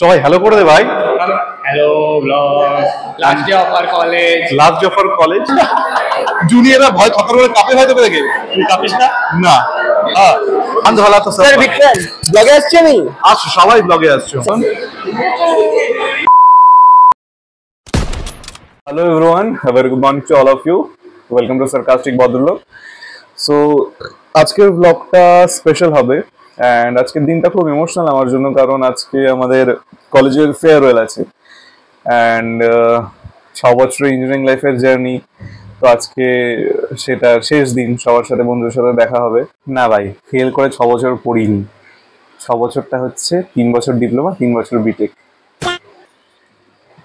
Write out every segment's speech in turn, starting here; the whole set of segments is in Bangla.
সবাই হ্যালো করে দে ভাই। Hello vlog, last day of our college. Last day of our college. জুনিয়ররা ভয় খতর করে কাঁপে হয়তো দেখে। তুই কাঁপিস না? না। হ্যাঁ আনন্দ ভালো তো স্যার বিক্রম ব্লগে আসছে আমি। আসো সবাই ব্লগে আসছো। Hello everyone, a very good morning to all of you. Welcome to Sarcastic Badrulok. So আজকের ব্লগটা স্পেশাল হবে এন্ড আজকের দিনটা খুব ইমোশনাল আমার জন্য, কারণ আজকে আমাদের কলেজের ফেয়ারওয়েল আছে এন্ড 6 বছরের ইঞ্জিনিয়ারিং লাইফের জার্নি। তো আজকে সেটা শেষ দিন, সবার সাথে বন্ধুদের সাথে দেখা হবে। না ভাই, ফেল করে 6 বছর পড়িনি, 6 বছরটা হচ্ছে 3 বছর ডিপ্লোমা, 3 বছর বিটেক।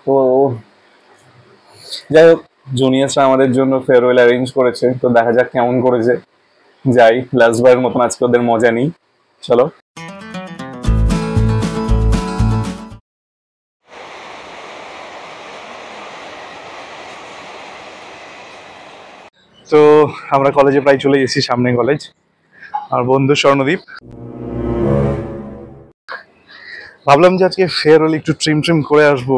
তো যাই হোক, জুনিয়র্সরা আমাদের জন্য ফেয়ারওয়েল অ্যারেঞ্জ করেছে, তো দেখা যাক কেমন করেছে। যাই, লাস্টবারের মতন আজকে ওদের মজা নিই, চলো। তো আমরা কলেজে প্রায় চলে গেছি, সামনে কলেজ। আর বন্ধু স্বর্ণদীপ, ভাবলাম যে আজকে ফেয়ারওয়েল একটু ট্রিম করে আসবো।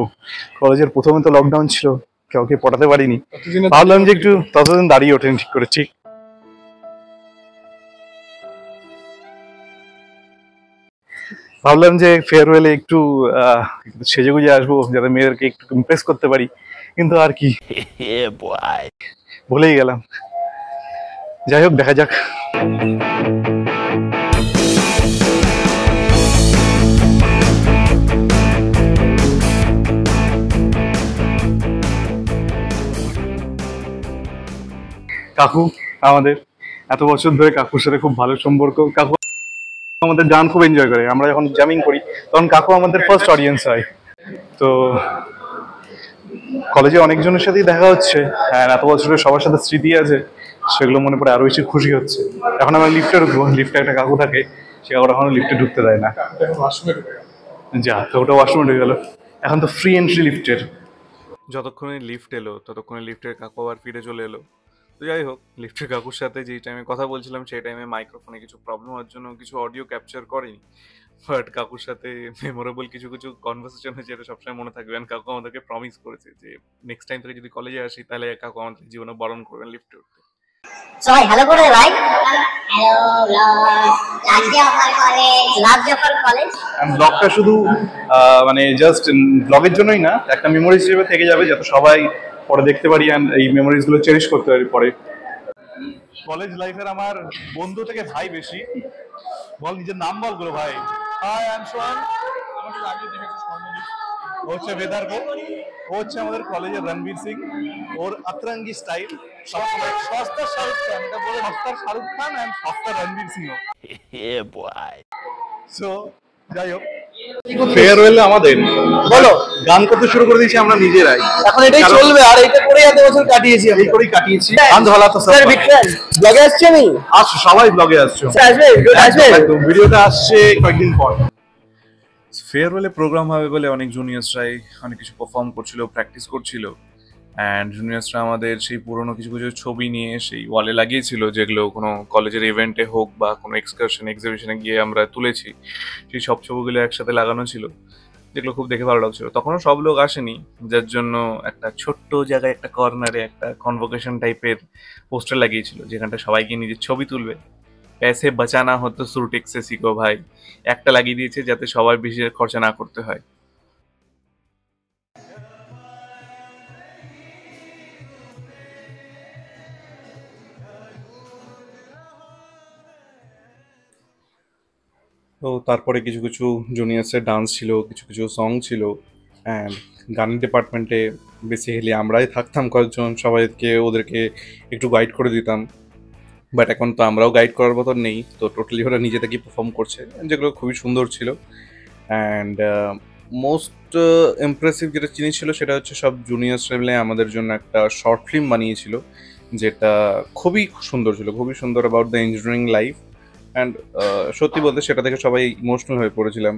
কলেজের প্রথমে তো লকডাউন ছিল, কাউকে পটাতে পারিনি, ভাবলাম যে একটু ততদিন দাঁড়িয়ে ওঠেন ঠিক করে। ঠিক ভাবলাম যে ফেয়ারওয়েলে একটু সেজে গুজে আসবো, যাতে মেয়েদেরকে একটু ইমপ্রেস করতে পারি, কিন্তু আর কি ভুলেই গেলাম। যাই হোক, দেখা যাক। কাকু আমাদের এত বছর ধরে কাকুর সাথে খুব ভালো সম্পর্ক। কাকু আমাদের গান খুব এনজয় করে, আমরা যখন জ্যামিং করি তখন কাকু আমাদের ফার্স্ট অডিয়েন্স হয়। তো কলেজে অনেকজনের সাথেই দেখা হচ্ছে, হ্যাঁ এত বছরের সবার সাথে স্মৃতি আছে, সেগুলো মনে পড়ে আরো বেশি খুশি হচ্ছে। এখন আমরা লিফটে ঢুকবো, লিফটে একটা কাকু থাকে, সে কাকুর এখনো লিফটে ঢুকতে দেয় না। যা, তো ওটা ওয়াশরুমে ঢুকে গেল। এখন তো ফ্রি এন্ট্রি লিফটের। যতক্ষণে লিফট এলো ততক্ষণে লিফটের কাকু আবার ফিরে চলে এলো। তো যাই হোক, লিফটের কাকুর সাথে যেই টাইমে কথা বলছিলাম সেই টাইমে মাইক্রোফোনে কিছু প্রবলেম হওয়ার জন্য কিছু অডিও ক্যাপচার করেনি, বাট কাকুর সাথে মেমোরেবল কিছু কনভারসেশন হয়েছে, এটা সবসময় মনে থাকবে। কাকু আমাদেরকে প্রমিস করেছে যে নেক্সট টাইম থেকে যদি কলেজে আসি তাহলে কাকু আমাদের জীবনে বরণ করবেন লিফটে উঠতে। সবাই হ্যালো করে দে ভাই। Hello vlog, last day of our college. Last day of our college. And ব্লগটা শুধু মানে জাস্ট ব্লগের জন্যই না, একটা মেমোরিজ হিসেবে থেকে যাবে, যাতে সবাই পরে দেখতে পারি এন্ড এই মেমোরিজ গুলো চেরিশ করতে পারি পরে। কলেজ লাইফের আমার বন্ধু থেকে ভাই বেশি। বল নিজের নাম বল গুলো ভাই। হাই, আই এম সোহান। আমার সাথে আগে দেখেছো স্বর্ণদীপ। ও হচ্ছে বেদার্ক, ও হচ্ছে আমাদের কলেজের রণবীর সিং। ওর আতরঙ্গি স্টাইল, সবসময় সস্তা শাহরুখ খান, এটা বলে সস্তার শাহরুখ খান এন্ড সস্তার রণবীর সিং। সো যাই হোক, ফেয়ারওয়েল আমাদের বলো গান করতে শুরু করে দিয়েছি আমরা নিজেরাই। এখন এটাই চলবে, আর এটা করে এত বছর কাটিয়েছি, এই করেই কাটিয়েছি। আনন্দ ভালো তো স্যার বিক্রম ব্লগে আসছে আমি। আসো সবাই ব্লগে আসছো। আসবে ভিডিওটা আসছে কয়েকদিন পর। ফেয়ারওয়েলে প্রোগ্রাম হবে বলে অনেক জুনিয়র্সরাই অনেক কিছু পারফর্ম করছিল, প্র্যাকটিস করছিল অ্যান্ড জুনিয়র্সরা আমাদের সেই পুরনো কিছু ছবি নিয়ে সেই ওয়ালে লাগিয়েছিল, যেগুলো কোনো কলেজের ইভেন্টে হোক বা কোনো এক্সকারশন এক্সিবিশনে গিয়ে আমরা তুলেছি। সেই সব ছবিগুলো একসাথে লাগানো ছিল, যেগুলো খুব দেখে ভালো লাগছিল। তখনও সব লোক আসেনি, যার জন্য একটা ছোট্ট জায়গায় একটা কর্নারে একটা কনভোকেশন টাইপের পোস্টার লাগিয়েছিল, যেখানটা সবাইকে নিজের ছবি তুলবে। पैसे बचाना हो तो सुरटेक से सीखो भाई, একটা লাগিয়ে দিয়েছে যাতে সবার বেশি খরচা না করতে হয়। তো তারপরে কিছু জুনিয়র্সের ডান্স ছিল, কিছু সং ছিল অ্যান্ড গানের ডিপার্টমেন্টে বেসিক্যালি আমরাই থাকতাম কয়েকজন, সবাইকে ওদেরকে একটু গাইড করে দিতাম। বাট এখন তো আমরাও গাইড করার মতন নেই, তো টোটালি ওরা নিজে থেকেই পারফর্ম করছে, যেগুলো খুবই সুন্দর ছিল। অ্যান্ড মোস্ট ইমপ্রেসিভ যেটা জিনিস ছিল সেটা হচ্ছে সব জুনিয়র্সরা মিলে আমাদের জন্য একটা শর্ট ফিল্ম বানিয়েছিল, যেটা খুবই সুন্দর ছিল, খুবই সুন্দর about the engineering life. And সত্যি বলতে সেটা থেকে সবাই ইমোশনাল হয়ে পড়েছিলাম।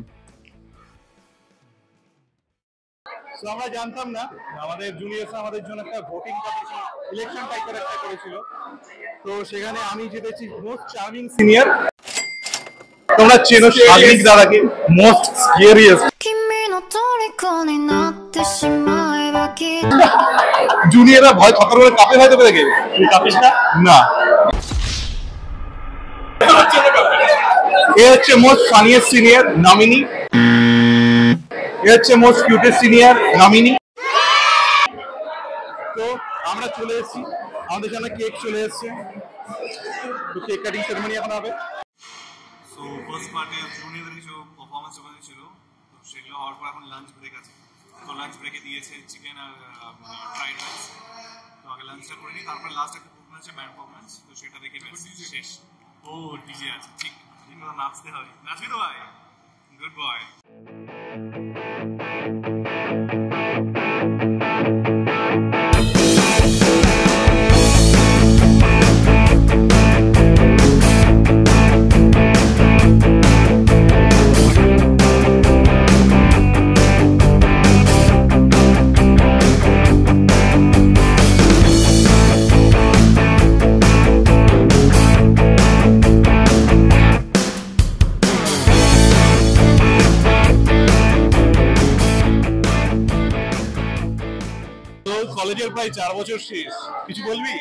তো আমরা জানতাম না, আমাদের জুনিয়র্সরা আমাদের জন্য একটা ভোটিং কম্পিটিশন ইলেকশন টাইপের একটা করেছিল। তো সেখানে আমি জিতেছি মোস্ট চার্মিং সিনিয়র। তোমরা চেনো শাগনিক দাদাকে, মোস্ট স্কেরিয়েস্ট। 虜になってしまえばきっと জুনিয়ররা ভয় খতর করে কাঁপে হয়তো দেখে তুই কাঁপিস না? না এ হচ্ছে মোস্ট ফানিয়েস্ট সিনিয়র নমিনি এ হচ্ছে মোস্ট কিউটেস্ট সিনিয়র নমিনি তো আমরা চলে এসেছি আমাদের সামনে কেক চলে এসেছে তো কেক কাটিং সেরেমনি এখন হবে সো ফার্স্ট পার্টে জুনিয়রদের কিছু পারফরম্যান্স ছিল তো সেগুলো হওয়ার পর এখন লাঞ্চ ব্রেক আছে তো লাঞ্চ ব্রেকে দিয়েছে চিকেন আর ফ্রাইড রাইস তো আগে লাঞ্চটা করে নিই তারপর লাস্ট একটা পারফরম্যান্স আছে ব্যান্ড পারফরম্যান্স তো সেটা দেখে শেষ ও ডিজে আছে ঠিক নাচতে হবে নাচবি তো ভাই গুড বয় কলেজের প্রায় 4 বছর শেষ কিছু বলবি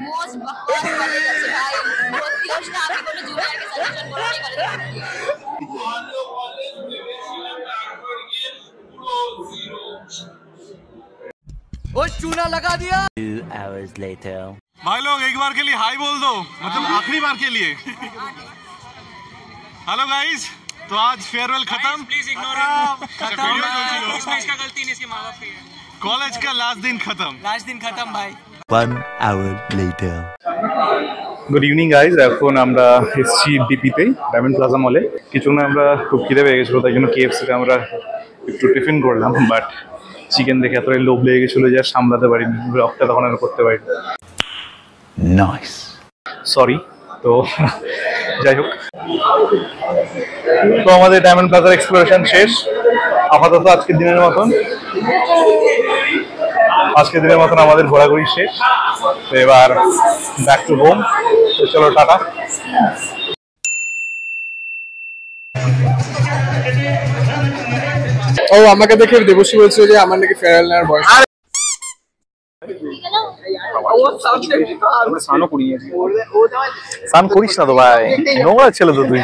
मोस्ट बकवास कॉलेज আছে ভাই ভর্তি হোস না আমি কোনো জুনিয়রকে সাজেশন করে নাই वो चूना लगा दिया 2 hours later. भाई लोग एक बार के लिए हाई बोल दो मतलब आखिरी बार के लिए हेलो गाइस तो आज फेयरवेल खत्म प्लीज इग्नोर खत्म इसमें इसका गलती नहीं इसके माँ-बाप की है कॉलेज का लास्ट दिन खत्म लास्ट दिन खत्म भाई 1 hour later. Good evening guys এখন আমরা এসেছি ডিপিতে ডায়মন্ড প্লাজা মলে কিছু না আমরা খুব খিদে পেয়ে গেছিলো তাই জন্য কেএফসিতে আমরা একটু টিফিন করলাম বাট চিকেন দেখে এতটাই লোভ লেগে গেছিলো যে আর সামলাতে পারিনি ব্লগটা তখন আর করতে পারিনি Nice. সরি তো যাই হোক তো আমাদের ডায়মন্ড প্লাজার এক্সপ্লোরেশন শেষ আপাতত আজকের দিনের মতন আমাদের ঘোরাঘুরি শেষ তো এবার ব্যাক টু হোম তো চলো টাটা ও আমাকে দেখে দেবশ্রী বলছিল যে আমার নাকি ফেয়ারওয়েল নেওয়ার বয়স স্নান করিস না তো ভাই নোংরা ছেলে তো তুই